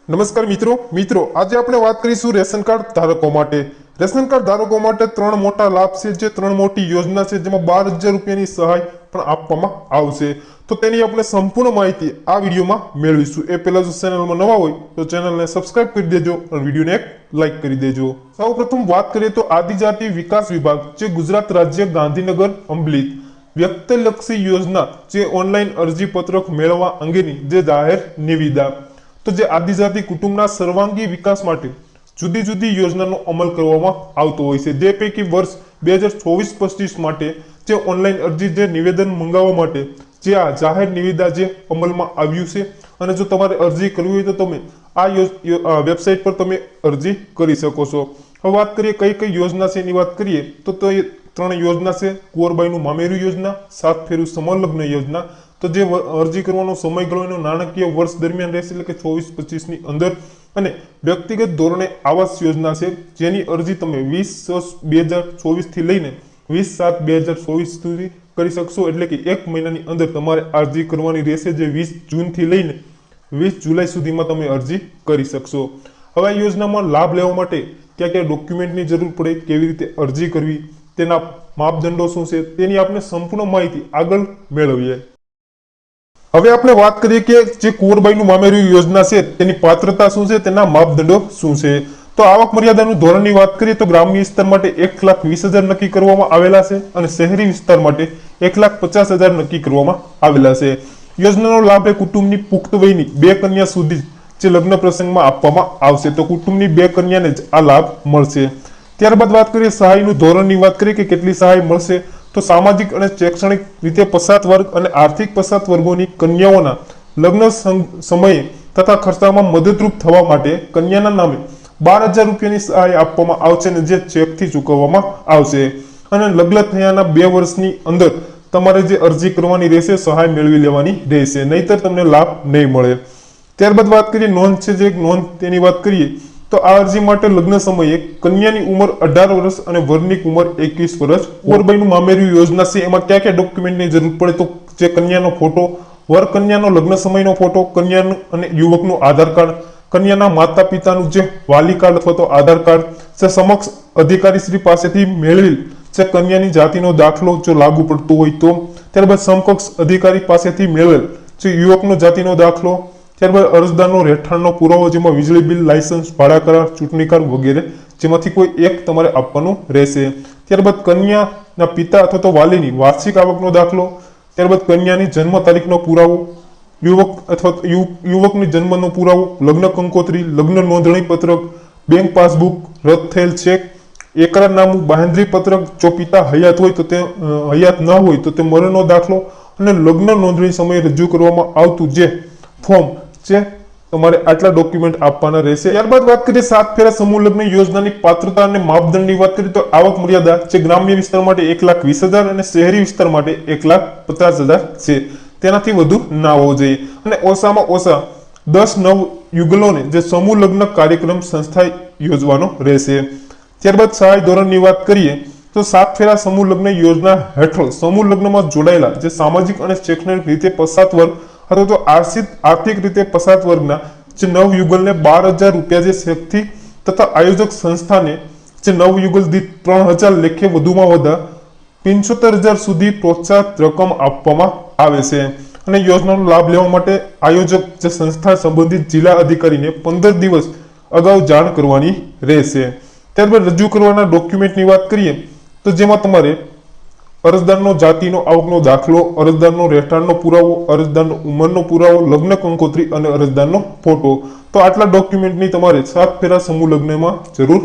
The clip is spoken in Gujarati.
નમસ્કાર મિત્રો આજે આપણે વાત કરીશું રેશન કાર્ડ ધારકો માટે। રેશન કાર્ડ ધારકો માટે ત્રણ મોટા લાભ છે, જે ત્રણ મોટી યોજના છે, જેમાં 12,000 રૂપિયાની સહાય પણ આપવામાં આવશે। તો તેની આપણે સંપૂર્ણ માહિતી આ વિડીયોમાં મેળવીશું। એ પહેલા જો ચેનલમાં નવા હોય તો ચેનલને સબસ્ક્રાઇબ કરી દેજો અને વિડીયોને એક લાઈક કરી દેજો। સૌપ્રથમ વાત કરીએ તો આદિજાતિ વિકાસ વિભાગ, જે ગુજરાત રાજ્ય ગાંધીનગર અંબલિત વ્યક્તિલક્ષી યોજના, જે ઓનલાઈન અરજી પત્રક મેળવવા અંગેની જે જાહેર નિવિદા, તો જે આદિજાતિ કુટુંબના સર્વાંગી વિકાસ માટે જુદી જુદી યોજનાનો અમલ કરવામાં આવતો હોય છે। જે પૈકી વર્ષ 2024-25 માટે જે ઓનલાઈન અરજી જે નિવેદન મંગાવવા માટે જે આ જાહેર નિવિદા જે અમલમાં આવ્યું છે, અને જો તમારે અરજી કરવી હોય તો તમે આ વેબસાઇટ પર તમે અરજી કરી શકો છો। હવે વાત કરીએ કઈ કઈ યોજના છે એની વાત કરીએ તો એ ત્રણ યોજના છે। કુંવરબાઈનું મામેરું યોજના, 7 ફેરું સમલગ્ન યોજના, તો જે અરજી કરવાનો સમયગાળો એનો નાણાકીય વર્ષ દરમિયાન રહેશે, એટલે કે 24-25 ની અંદર, અને વ્યક્તિગત ધોરણે આવાસ યોજના છે, જેની અરજી તમે 20/6/2024 થી લઈને 20/7/2024 સુધી કરી શકશો, એટલે કે એક મહિનાની અંદર તમારે અરજી કરવાની રહેશે, જે 20 જૂન થી લઈને 20 જુલાઈ સુધીમાં તમે અરજી કરી શકશો। હવે આ યોજનામાં લાભ લેવા માટે કયા કયા ડોક્યુમેન્ટની જરૂર પડે, કેવી રીતે અરજી કરવી, તેના માપદંડો શું છે, તેની આપણે સંપૂર્ણ માહિતી આગળ મેળવીએ। હવે આપણે વાત કરીએ કે જે કુંવરબાઈનું મામેરું યોજના છે તેની પાત્રતા શું છે, તેના માપદંડો શું છે। તો આવક મર્યાદાનું ધોરણની વાત કરીએ તો ગ્રામ્ય વિસ્તાર માટે 1,20,000 નક્કી કરવામાં આવેલા છે, અને શહેરી વિસ્તાર માટે 1,50,000 નક્કી કરવામાં આવેલા છે। યોજનાનો લાભ એ કુટુંબની પુખ્ત વયની 2 કન્યા સુધી જે લગ્ન પ્રસંગમાં આપવામાં આવશે, તો કુટુંબની 2 કન્યાને જ આ લાભ મળશે। ત્યારબાદ વાત કરીએ સહાયનું ધોરણની વાત કરીએ કે કેટલી સહાય મળશે, તો સામાજિક અને શૈક્ષણિક રીતે પછાત વર્ગ અને આર્થિક પછાત વર્ગોની કન્યાઓના લગ્ન સમયે તથા ખર્ચામાં મદદરૂપ થવા માટે કન્યાના નામે 12,000 રૂપિયાની સહાય આપવામાં આવશે, અને જે ચેકથી ચૂકવવામાં આવશે। અને લગ્ન થયાના 2 વર્ષની અંદર તમારે જે અરજી કરવાની રહેશે, સહાય મેળવી લેવાની રહેશે, નહીતર તમને લાભ નહીં મળે। ત્યારબાદ વાત કરીએ નોંધ છે, જે નોંધ તેની વાત કરીએ તો આ અરજી માટે લગ્ન સમયે કન્યાની ઉંમર 18 વર્ષ અને વરની ઉંમર 21 વર્ષ। કુંવરબાઈનું મામેરું યોજના છે, એમાં કયા કયા ડોક્યુમેન્ટની જરૂર પડે, તો જે કન્યાનો ફોટો, વર કન્યાનો લગ્ન સમયનો ફોટો, કન્યાનું અને યુવકનું આધાર કાર્ડ, કન્યાના માતા પિતાનું જે વાલી કાર્ડ અથવા તો આધાર કાર્ડ, જે સમક્ષ અધિકારી શ્રી પાસેથી મેળવેલ જે કન્યાની જાતિનો દાખલો જો લાગુ પડતો હોય તો, ત્યારબાદ સમકક્ષ અધિકારી પાસેથી મેળવેલ જે યુવકનો જાતિનો દાખલો, ત્યારબાદ અરજદારનો રહેઠાણનો પુરાવો, જેમાં વીજળી બિલ, લાયસન્સ, ભાડા કરાર, ચૂંટણી કાર્ડ વગેરે, જેમાંથી કોઈ એક તમારે આપવાનું રહેશે। ત્યારબાદ કન્યાના પિતા અથવા તો વાલીની વાર્ષિક આવકનો દાખલો, ત્યારબાદ કન્યાની જન્મ તારીખનો પુરાવો, યુવક અથવા યુવકની જન્મનો પુરાવો, લગ્ન કંકોત્રી, લગ્ન નોંધણી પત્રક, બેંક પાસબુક, રદ થયેલ ચેક, એકરારનામું, બાંહેધરી પત્રક, જો પિતા હયાત હોય તો તે હયાત ન હોય તો તે મરણનો દાખલો, અને લગ્ન નોંધણી સમયે રજૂ કરવામાં આવતું જે ફોર્મ છે, તમારે આટલા ડોક્યુમેન્ટ આપવાના રહેશે। ત્યારબાદ વાત કરીએ 7 ફેરા સમૂહ લગ્ન યોજનાની પાત્રતા અને માપદંડની વાત કરીએ તો આવક મર્યાદા જે ગ્રામ્ય વિસ્તાર માટે 1,20,000 અને શહેરી વિસ્તાર માટે 1,50,000 છે, તેનાથી વધુ ના હોવો જોઈએ, અને ઓછામાં ઓછા 10 નવ યુગલોને જે સમૂહ લગ્ન કાર્યક્રમ સંસ્થા યોજવાનો રહેશે। ત્યારબાદ સહાય ધોરણની વાત કરીએ તો 7 ફેરા સમૂહ લગ્ન યોજના હેઠળ સમૂહ લગ્નમાં જોડાયેલા જે સામાજિક અને શૈક્ષણિક રીતે પછાત વર્ગ અથવા તો આર્થિક રીતે પછાત વર્ગના જે નવ યુગલને 12,000 રૂપિયા જે શેકથી તથા આયોજક સંસ્થાને જે નવ યુગલ દીઠ 3,000 લેખે વધુમાં વધુ 75,000 સુધી પ્રોત્સાહક રકમ આપવામાં આવે છે। અને યોજનાનો લાભ લેવા માટે આયોજક જે સંસ્થા સંબંધિત જિલ્લા અધિકારીને 15 દિવસ અગાઉ જાણ કરવાની રહેશે। ત્યારબાદ રજૂ કરવાના ડોક્યુમેન્ટની વાત કરીએ તો જેમાં તમારે અરજદારનો જાતિનો આવકનો દાખલો, અરજદારનો રહેઠાણનો પુરાવો, અરજદારનો ઉંમરનો પુરાવો, લગ્ન કંકોત્રી અને અરજદારનો ફોટો, તો આટલા ડોક્યુમેન્ટની તમારે 7 ફેરા સમૂહ લગ્નમાં જરૂર